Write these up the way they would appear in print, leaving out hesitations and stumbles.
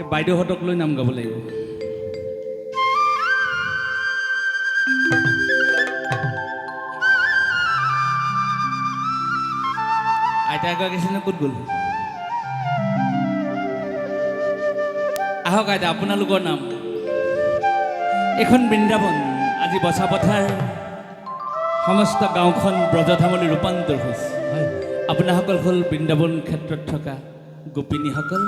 এই বাইদেউহঁতক লৈ নাম গাব লাগিব। আইতা গৈছিলে ক'ত গ'ল? আহক আইতা, আপোনালোকৰ নাম। এইখন বৃন্দাবন, আজি বছাপথাৰ সমস্ত গাঁওখন ব্ৰজধামলৈ ৰূপান্তৰ হৈছে। আপোনাসকল হ'ল বৃন্দাবন ক্ষেত্ৰত থকা গোপিনীসকল,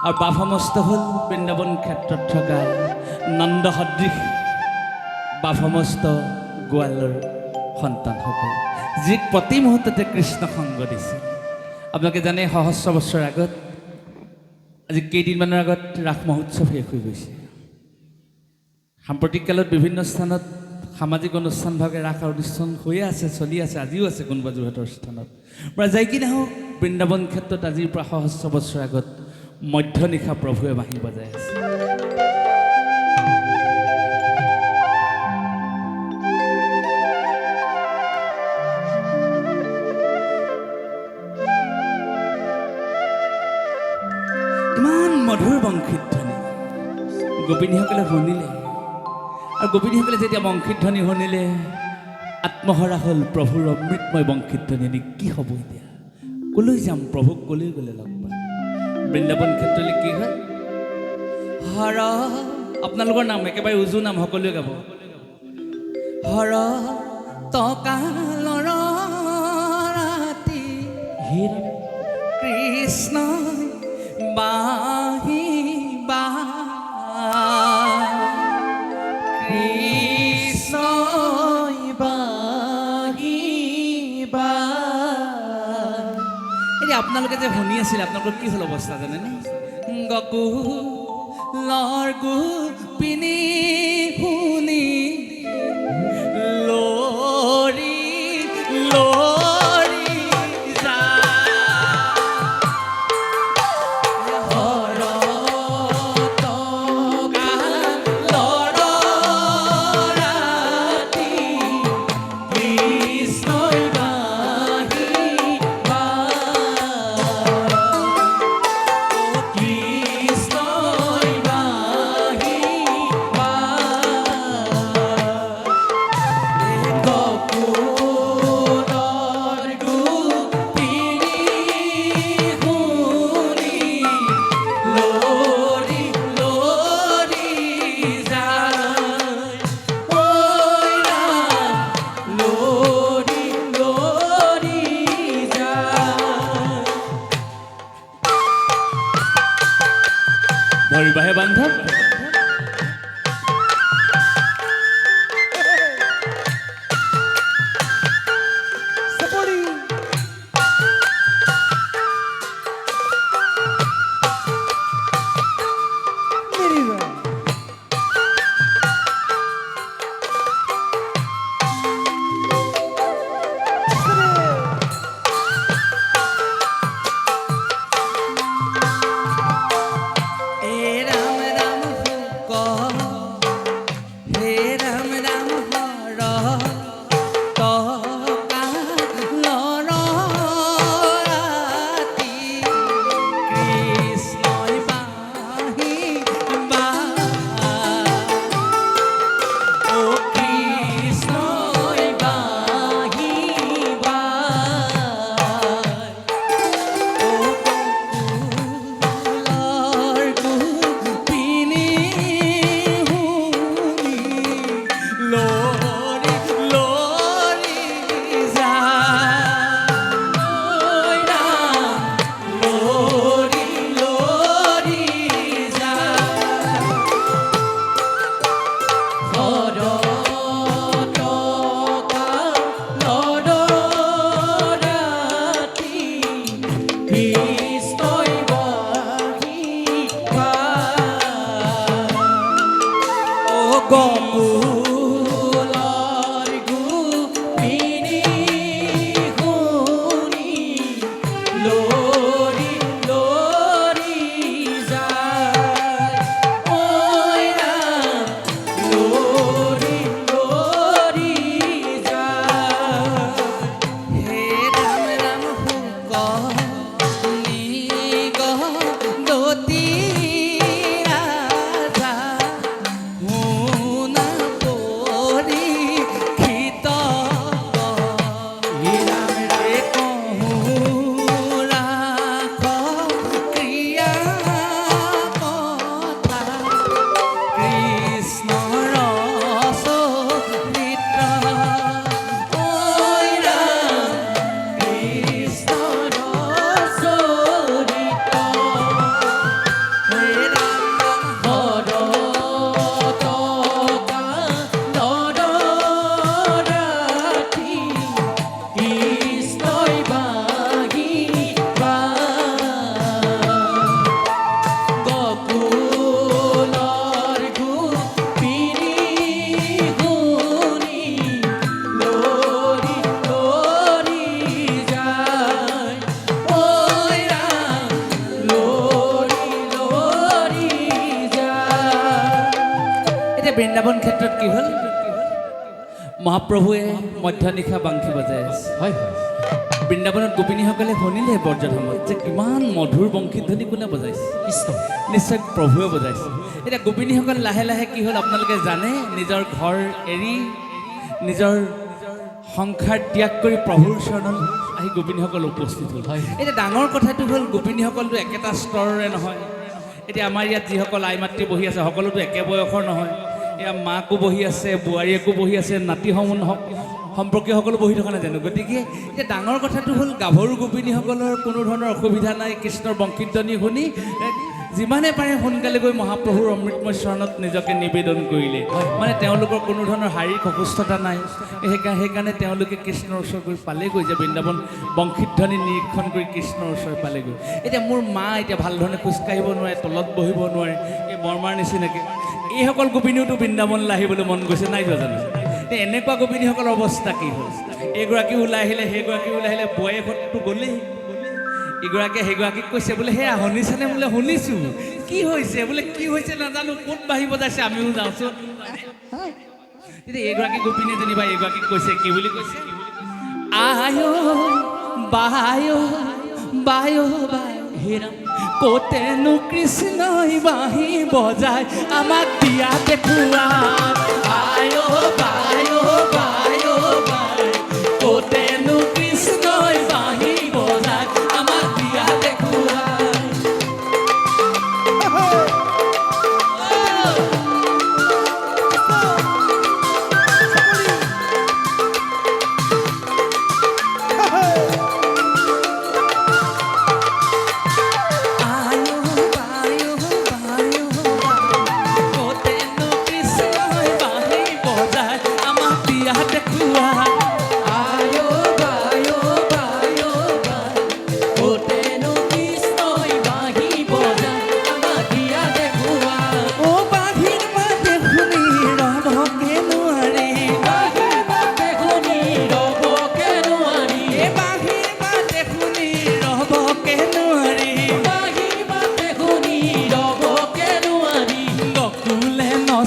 আৰু বাপ সমস্ত হ'ল বৃন্দাবন ক্ষেত্ৰত থকা নন্দ সদৃশ বাপ সমস্ত গোৱালৰ সন্তানসকল, যিক প্ৰতি মুহূৰ্ততে কৃষ্ণ সংগ দিছে। আপোনালোকে জানে সহস্ৰ বছৰ আগত, আজি কেইদিনমানৰ আগত ৰাস মহোৎসৱ শেষ হৈ গৈছে। সাম্প্ৰতিক কালত বিভিন্ন স্থানত সামাজিক অনুষ্ঠানভাৱে ৰাস অনুষ্ঠান হৈয়ে আছে, চলি আছে, আজিও আছে কোনোবা যোৰহাটৰ স্থানত। পৰা যাই কি নহওক, বৃন্দাবন ক্ষেত্ৰত আজিৰ পৰা সহস্ৰ বছৰ আগত মধ্যনিশা প্ৰভুৱে বাঁহী বজাই আছে। ইমান মধুৰ বংশীত ধ্বনি গোপিনীসকলে শুনিলে, আৰু গোপিনীসকলে যেতিয়া বংশীত ধ্বনি শুনিলে আত্মহাৰা হ'ল প্ৰভুৰ অমৃতময় বংশীত ধ্বনি। কি হ'ব এতিয়া? কলৈ যাম? প্ৰভুক কলৈ গ'লে লগ পাম? বৃন্দাবন ক্ষেত্ৰলৈ কি হয়? হৰ, আপোনালোকৰ নাম একেবাৰে উজু নাম, সকলোৱে গাব। হৰ তকালৰ ৰাতি কৃষ্ণ বাহি বা কৃষ্ণ বাহি বা। এতিয়া আপোনালোকে যে শুনি আছিলে, আপোনালোকৰ কি হ'ল অৱস্থা জানেনে? গকুলৰ গোপিনী শুনি লৰি লৰি ধৰিবাহে বান্ধৱ। এতিয়া বৃন্দাবন ক্ষেত্ৰত কি হ'ল মহাপ্ৰভুৱে মধ্যনিশা বাংশী বজাই আছে হয় বৃন্দাবনত গোপিনীসকলে শুনিলে বৰ্জধামত যে কিমান মধুৰ বংশী ধ্বনি কোনে বজাইছে কৃষ্ণ নিশ্চয় প্ৰভুৱে বজাইছে এতিয়া গোপিনীসকল লাহে লাহে কি হ'ল আপোনালোকে জানে নিজৰ ঘৰ এৰি নিজৰ সংসাৰ ত্যাগ কৰি প্ৰভুৰ চৰণত আহি গোপিনীসকল উপস্থিত হ'ল এতিয়া ডাঙৰ কথাটো হ'ল গোপিনীসকলটো একেটা স্তৰৰে নহয় এতিয়া আমাৰ ইয়াত যিসকল আই মাতৃ বহি আছে সকলোতো একে বয়সৰ নহয় এয়া মাকো বহি আছে বোৱাৰীয়েকো বহি আছে নাতি সম্পৰ্কীয়সকলো বহি থকা নাই জানো গতিকে এতিয়া ডাঙৰ কথাটো হ'ল গাভৰু গোপিনীসকলৰ কোনো ধৰণৰ অসুবিধা নাই কৃষ্ণৰ বংশীধ্বনি শুনি যিমানে পাৰে সোনকালে গৈ মহাপ্ৰভুৰ অমৃতময় চৰণত নিজকে নিবেদন কৰিলে মানে তেওঁলোকৰ কোনো ধৰণৰ শাৰীৰিক অসুস্থতা নাই সেইকাৰণে তেওঁলোকে কৃষ্ণৰ ওচৰ গৈ পালেগৈ যে বৃন্দাবন বংশীধ্বনি নিৰীক্ষণ কৰি কৃষ্ণৰ ওচৰ পালেগৈ এতিয়া মোৰ মা এতিয়া ভাল ধৰণে খোজকাঢ়িব নোৱাৰে তলত বহিব নোৱাৰে এই বৰমাৰ নিচিনাকৈ এইসকল গোপিনীওতো বৃন্দাবনলৈ আহিবলৈ মন গৈছে নাই যোৱা জানো এনেকুৱা গোপিনীসকলৰ অৱস্থা কি হ'ল এইগৰাকী ওলাই আহিলে সেইগৰাকী ওলাই আহিলে বৌয়েকতো গ'লেই ইগৰাকীয়ে সেইগৰাকীক কৈছে বোলে সেয়া শুনিছেনে বোলে শুনিছোঁ কি হৈছে বোলে কি হৈছে নাজানো ক'ত বাঢ়ি বজাইছে আমিও যাওঁচোন এতিয়া এইগৰাকী গোপিনী যেনিবা এইগৰাকীক কৈছে কি বুলি কৈছে আয় বায় বায় হেৰা ক'তেনো কৃষ্ণই বাঁহী বজাই আমাক দিয়া দেখুৱা আয় বায় বায় বায় ক'তেনো কৃষ্ণই বাঁহী বজাই আমাক দিয়া দেখুৱা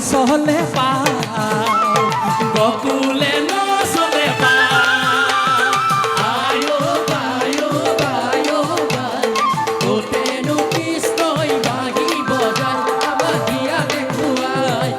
চলে গকুলে নচলে আয়ো বায়ো বায়ো বায় ক'তেনো কৃষ্ণই বাঁহী বজাই আমাক দিয়া দেখুৱাই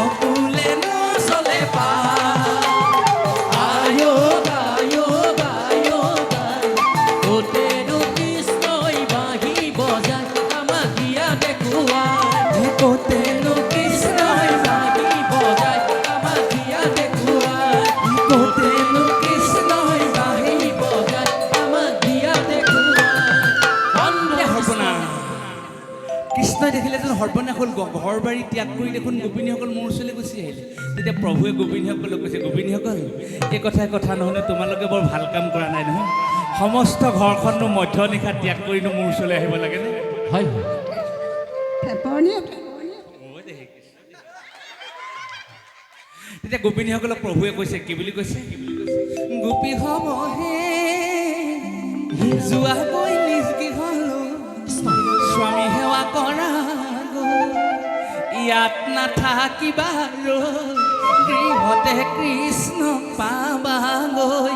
গকুলে নচলে আয়ো বায়ো বায়ো বায় ক'তেনো কৃষ্ণই বাঁহী বজাই আমাক দিয়া দেখুৱাই ক'তেনো কৃষ্ণই বাঁহী বজাই আমাক দিয়া দেখুৱাই ক'তেনো কৃষ্ণই বাঁহী বজাই আমাক দিয়া দেখুৱাই কৃষ্ণই দেখিলে যেন সৰ্বনাশ হ'ল ঘৰ বাৰী ত্যাগ কৰি দেখোন গোপিনীসকল মোৰ ওচৰলৈ গুচি আহিলে তেতিয়া প্ৰভুৱে গোপিনীসকলক কৈছে গোপিনীসকল এই কথা নহ'লে তোমালোকে বৰ ভাল কাম কৰা নাই নহয় সমস্ত ঘৰখননো মধ্যনিশা ত্যাগ কৰিনো মোৰ ওচৰলৈ আহিব লাগেনে হয় তেতিয়া গোপিনীসকলক প্ৰভুৱে কৈছে কি বুলি কৈছে গোপী হ'বহে যোৱা গৈ নিজ গৃহলৈ স্বামী সেৱা কৰা ইয়াত নাথাকিবা গৃহতে কৃষ্ণ পাবাগৈ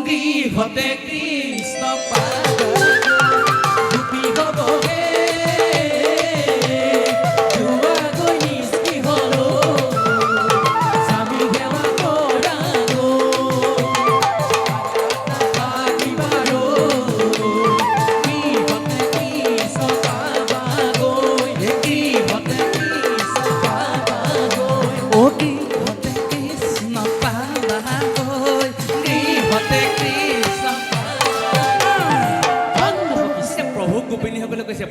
গৃহতে কৃষ্ণ পাবাগৈ গোপী হ'বগে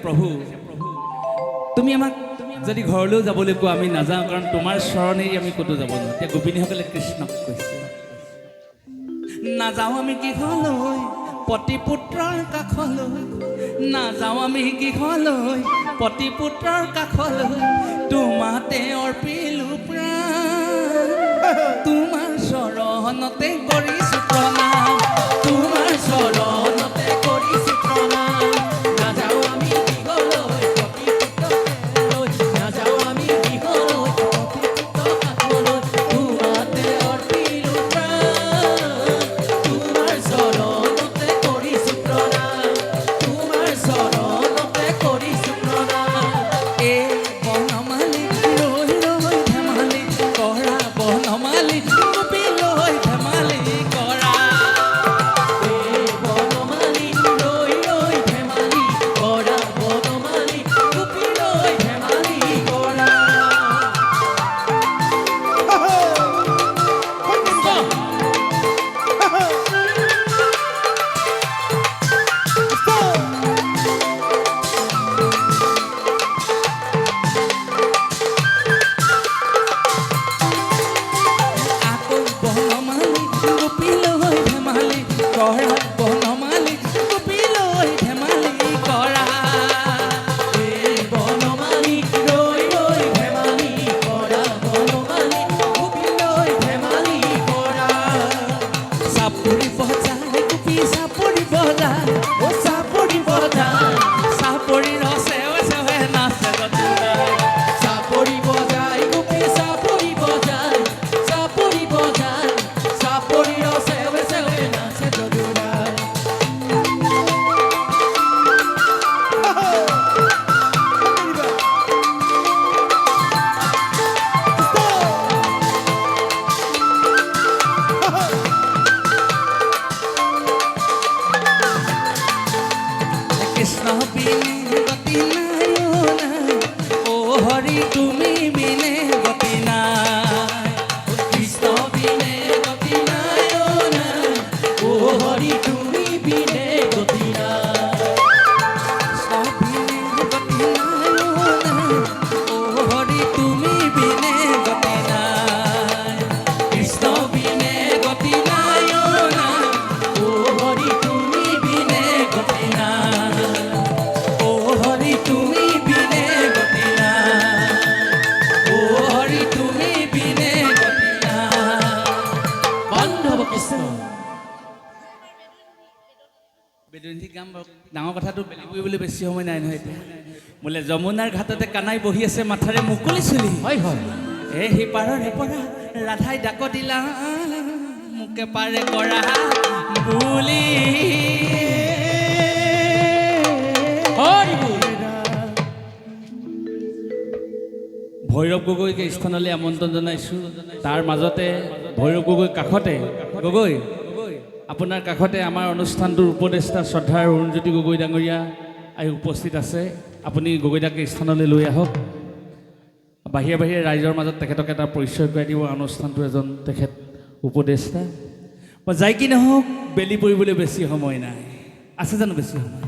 প্ৰভু তুমি আমাক যদি ঘৰলৈও যাবলৈ কোৱা আমি নাযাওঁ কাৰণ তোমাৰ চৰণেই আমি ক'তো যাব নোৱাৰোঁ এতিয়া গোপিনীসকলে কৃষ্ণক কৈছে নাযাওঁ আমি গৃহলৈ পতিপুত্ৰৰ কাষলৈ নাযাওঁ আমি গৃহলৈ পতিপুত্ৰৰ কাষলৈ তোমাতে অৰ্পিলো প্ৰাণ তোমাৰ চৰণতে কৰিছো প্ৰণাম তোমাৰ চৰণতে কৰিছো প্ৰণাম নাযাওঁ আমি গৃহলৈ পতিপুত্ৰৰ নাযাওঁ আমি গৃহলৈ পতিপুত্ৰৰ কাষলৈ তোমাতে অৰ্পিলো প্ৰাণ তোমাৰ চৰণতে কৰিছো প্ৰণাম তোমাৰ চৰণতে কৰিছো প্ৰণাম এই বনমালী ৰৈ ৰৈ ধেমালি কৰা বনমালী গোপী লৈ ধেমালি কৰা এই বনমালী ৰৈ ৰৈ ধেমালি কৰা বনমালী গোপী লৈ ধেমালি কৰা আকৌ বনমালী গোপী লৈ ধেমালি কৰা বনমালী গোপী লৈ ধেমালি কৰা এই বনমালী ৰৈ ৰৈ ধেমালি কৰা বনমালী গোপী লৈ ধেমালি কৰা চাপৰি বজাই গোপী চাপৰি বজাই অ চাপৰি বজাই চাপৰি ৰচেৱে চেৱে নাচে গধুলাই চাপৰি বজাই গোপী চাপৰি বজাই চাপৰি বজাই চাপৰি ৰচেৱে চেৱে নাচে গধুলাই কৃষ্ণ বিনে গতি নাই অ হৰি তুমি বিনে গতি নাই কৃষ্ণ বিনে গতি নাই অ হৰি তুমি বিনে গতি নাই কৃষ্ণ বিনে গতি নাই অ হৰি তুমি বিনে গতি নাই কৃষ্ণ বিনে গতি নাই অ হৰি তুমি বিনে গতি নাই অ হৰি তুমি বিনে গতি নাই অ হৰি তুমি বিনে গতি নাই বান্ধৱ কৃষ্ণ বেদুন্ধি গাম বাৰু ডাঙৰ কথাটো বেলি কৰিবলৈ বেছি সময় নাই নহয় এতিয়া বোলে যমুনাৰ ঘাটতে কানাই বহি আছে মাথাৰে মুকলি চুলি হয় হয় এ সিপাৰৰ হেপৰা ৰাধাই ডাক দিলা মোকে পাৰে কৰা বুলি হৰি বল ভৈৰৱ গগৈকে স্থানলৈ আমন্ত্ৰণ জনাইছোঁ তাৰ মাজতে ভৈৰৱ গগৈ কাষতে গগৈ আপোনাৰ কাষতে আমাৰ অনুষ্ঠানটোৰ উপদেষ্টা শ্ৰদ্ধাৰ অৰুণজ্যোতি গগৈ ডাঙৰীয়া আহি উপস্থিত আছে আপুনি গগৈদাকে স্থানলৈ লৈ আহক বাহিৰে বাহিৰে ৰাইজৰ মাজত তেখেতক এটা পৰিচয় কৰাই দিব অনুষ্ঠানটোৰ এজন তেখেত উপদেষ্টা বা যাই কি নহওক বেলি পৰিবলৈ বেছি সময় নাই আছে জানো বেছি সময়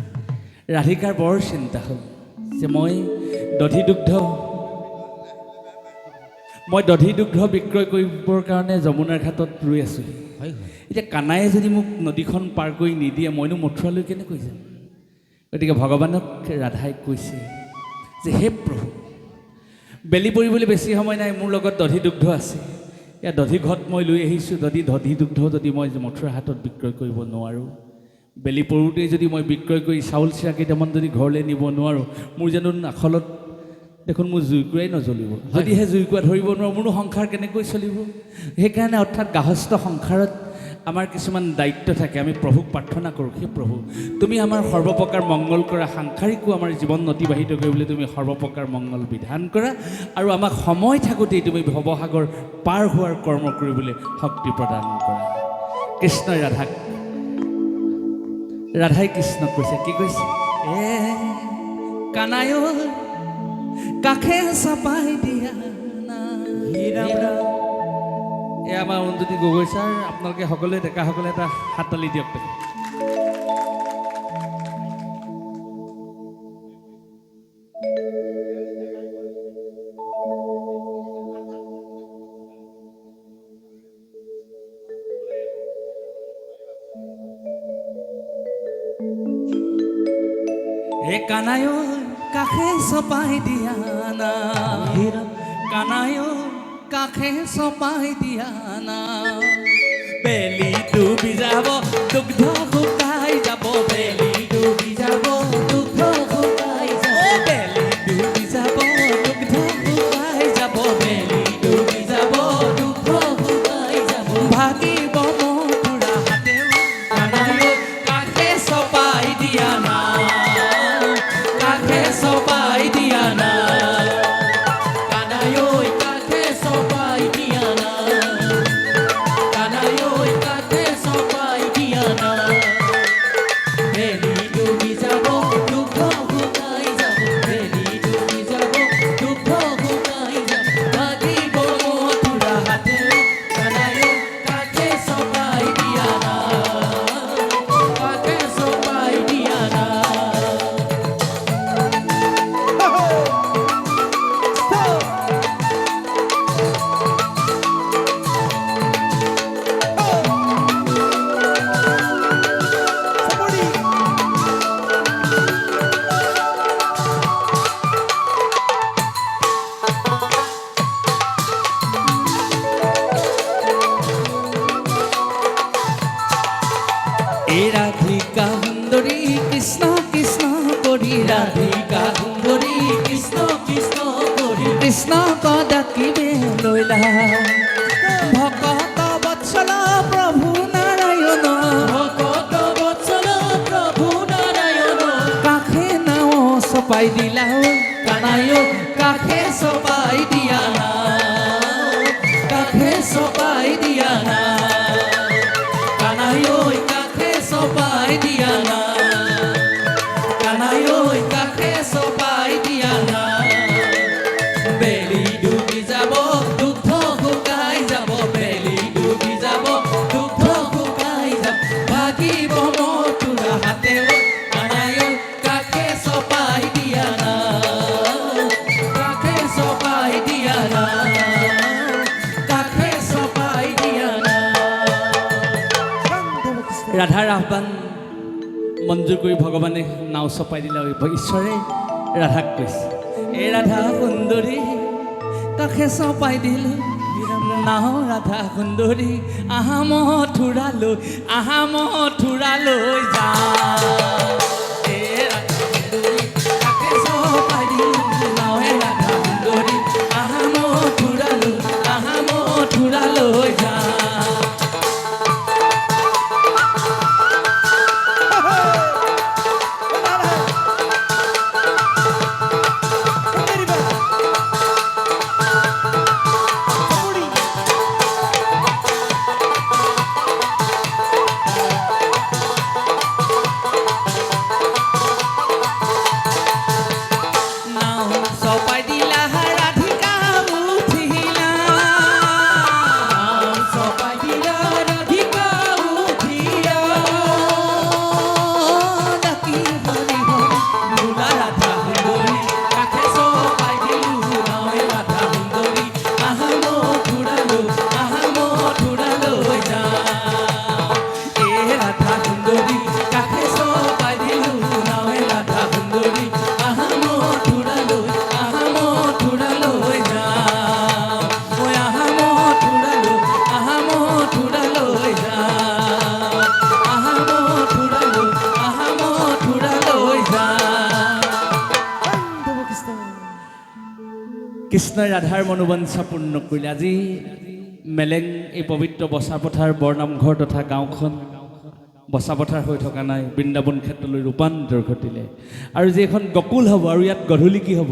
ৰাধিকাৰ বৰ চিন্তা হ'ল যে মই দধি দুগ্ধ বিক্ৰয় কৰিবৰ কাৰণে যমুনাৰ ঘাটত ৰৈ আছোঁহি হয় হয় এতিয়া কানায়ে যদি মোক নদীখন পাৰ কৰি নিদিয়ে মইনো মথুৰালৈ কেনেকৈ যাম গতিকে ভগৱানক ৰাধাই কৈছে যে হে প্ৰভু বেলি পৰিবলৈ বেছি সময় নাই মোৰ লগত দধি দুগ্ধ আছে এয়া দধি ঘট মই লৈ আহিছোঁ যদি দধি দুগ্ধ যদি মই মথুৰা হাতত বিক্ৰয় কৰিব নোৱাৰোঁ বেলি পৰোঁতেই যদি মই বিক্ৰয় কৰি চাউল চিৰা কেইটামান যদি ঘৰলৈ নিব নোৱাৰোঁ মোৰ জানো আখলত দেখোন মোৰ জুইকুৰাই নজ্বলিব যদিহে জুইকুৰা ধৰিব নোৱাৰোঁ মোৰনো সংসাৰ কেনেকৈ চলিব সেইকাৰণে অৰ্থাৎ গাহস্থ সংসাৰত আমাৰ কিছুমান দায়িত্ব থাকে আমি প্ৰভুক প্ৰাৰ্থনা কৰোঁ সেই প্ৰভু তুমি আমাৰ সৰ্বপ্ৰকাৰ মংগল কৰা সাংসাৰিকো আমাৰ জীৱন অতিবাহিত কৰিবলৈ তুমি সৰ্বপ্ৰকাৰ মংগল বিধান কৰা আৰু আমাক সময় থাকোঁতেই তুমি ভৱসাগৰ পাৰ হোৱাৰ কৰ্ম কৰিবলৈ শক্তি প্ৰদান কৰা কৃষ্ণই ৰাধাই কৃষ্ণক কৈছে কি কৈছে এ কানায় কাষে চাপাই দিয়া না এয়া আমাৰ অৰুণজ্যোতি গগৈ ছাৰ আপোনালোকে সকলোৱে ডেকাসকলে এটা হাত তালি দিয়ক এ কানায় কাষে চপাই দিয়া না কানায় কাষে চপাই দিয়া না বেলি ডুবি যাব দুগ্ধ শুকাই যাব বেলি ডুবি যাব দুগ্ধ শুকাই যাব বেলি ডুবি যাব দুগ্ধ শুকাই যাব বেলি ডুবি যাব দুগ্ধ শুকাই যাব ভাগিব মথুৰা হাতেও কানায় কাষে চপাই দিয়া না কাষে চপাই দিয়া না কানায় কাষে চপাই দিয়া না কানায় কাষে চপাই দিয়া না বেলি ডুবি যাব দুগ্ধ শুকাই যাব বেলি ডুবি যাব দুগ্ধ শুকাই যাব ভাগিব মথুৰা হাতেও কানায় কাষে চপাই দিয়া না কাষে চপাই দিয়া না এই রাধিকা সুন্দরী কৃষ্ণ কৃষ্ণ করি রাধিকা সুন্দরী কৃষ্ণ কৃষ্ণ করি কৃষ্ণ কদাকিবে লৈলা ভকত বৎসল প্রভু নারায়ণ ভকত বৎসল প্রভু নারায়ণ কাষে নাও চপাই দিলা কানায় কাষে চপাই দিয়া না কাষে চপাই দিয়া না কানায় কাষে চপাই দিয়া না কানায় কাষে চপাই দিয়া না বেলি ডুবি যাব দুগ্ধ শুকাই যাব বেলি ডুবি যাব দুগ্ধ শুকাই যাব ভাগিব মথুৰা হাতেও কানায় কাষে চপাই দিয়া না কাষে চপাই দিয়া না কাষে চপাই দিয়া না ৰাধাৰ আহ্বান মঞ্জুৰ কৰি ভগৱানে নাও চপাই দিলে ঈশ্বৰে ৰাধাক কৈছে এই ৰাধা সুন্দৰী কাষে চপাই দিলে নাও ৰাধা সুন্দৰী আহা মথুৰালৈ আহা মথুৰালৈ যা এই ৰাধা সুন্দৰী কাষে চপাই দিলে নাও ৰাধা সুন্দৰী আহা মথুৰালৈ যা নাও চপাই দিলা ৰাধিকা উঠিলা নাও চপাই দিলা ৰাধিকা উঠিলা ডাকি হৰি হৰি বোলা ৰাধা সুন্দৰী কাষে চপাই দিলো নাও ৰাধা সুন্দৰী আহা মথুৰালৈ যা এই ৰাধা সুন্দৰী কাষে চপাই দিলো নাও ৰাধা সুন্দৰী আহা মথুৰালৈ যা ঐ আহা মথুৰালৈ যা আহা মথুৰালৈ যা কৃষ্ণই ৰাধাৰ মনোবাঞ্ছা পূৰ্ণ কৰিলে আজি মেলেং এই পবিত্ৰ বচাপথাৰ বৰনামঘৰ তথা গাঁওখন বচাপথাৰ হৈ থকা নাই বৃন্দাবন ক্ষেত্ৰলৈ ৰূপান্তৰ ঘটিলে আৰু যে এখন গকুল হ'ব আৰু ইয়াত গধূলি কি হ'ব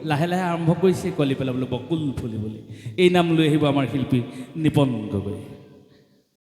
লাহে লাহে আৰম্ভ কৰিছে কলি পেলাবলৈ বকুল ফুলিবলৈ এই নাম লৈ আহিব আমাৰ শিল্পী নিপন গগৈ।